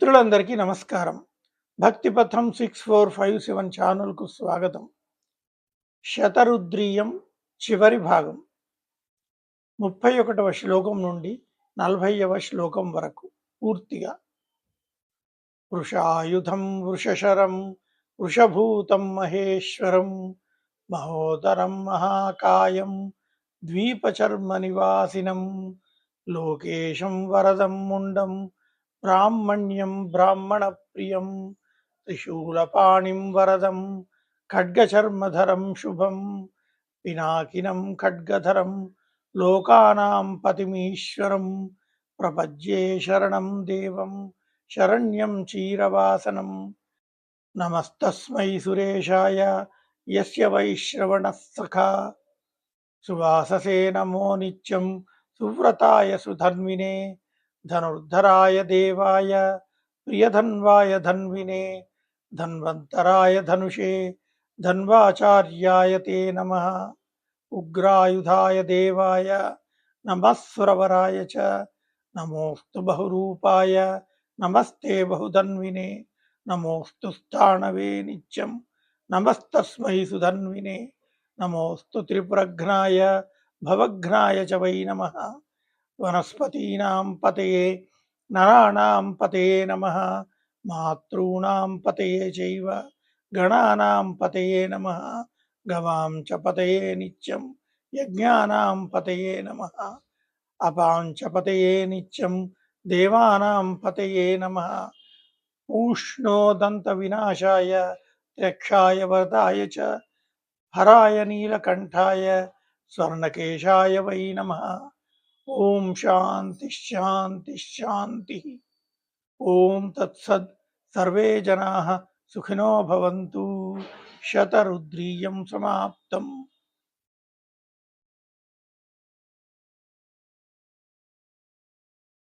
మిత్రులందరికీ నమస్కారం. భక్తిపథం 6457 ఛానల్‌కు స్వాగతం. శతరుద్రీయం చివరి భాగం 31వ శ్లోకం నుండి 40వ శ్లోకం వరకు పూర్తిగా. వృషాయుధం వృషశరం వృషభూతం మహేశ్వరం మహోదరం మహాకాయం ద్వీపచర్మ నివాసినం లోకేశం వరదం ముండం బ్రాహ్మణ్యం బ్రాహ్మణప్రియం త్రిశూలపాణిం వరదం ఖడ్గచర్మధరం శుభం పినాకినం ఖడ్గధరం లోకానాం పతిమీశ్వరం ప్రపద్యే శరణం దేవం శరణ్యం చీరవాసనం. నమస్తస్మై సురేశాయ యస్య వైశ్రవణః సఖా సువాససే నమో నిత్యం సువ్రతాయ సుధన్వినే ధనుర్ధరాయ దేవాయ ప్రియధన్వాయ ధన్వినే ధన్వంతరాయ ధనుషే ధన్వాచార్యాయ తే నమః. ఉగ్రాయుధాయ దేవాయ నమఃసురవరాయ చ నమోస్తు బహురూపాయ నమస్తే బహుధన్వినే నమోస్తు స్థాణవే నిత్యం నమస్తస్మై సుధన్వినే నమోస్తు త్రిపురఘ్నాయ భవఘ్నాయ చ వై నమః. వనస్పతీనాం పతయే నరాణాం పతయే నమః మాతॄణాం పతయే చైవ గణానాం పతయే నమః గవాం చ పతయే నిత్యం యజ్ఞానాం పతయే నమః అపాం చ పతయే నిత్యం దేవానాం పతయే నమః. పూష్ణోదంత వినాశాయ త్ర్యక్షాయ వరదాయ చ హరాయ నీలకంఠాయ స్వర్ణకేశాయ వై నమః. ఓం శాంతి శాంతి శాంతి. ఓం తత్సత్. సర్వే జనాః సుఖినో భవంతు. శతరుద్రీయం సమాప్తం.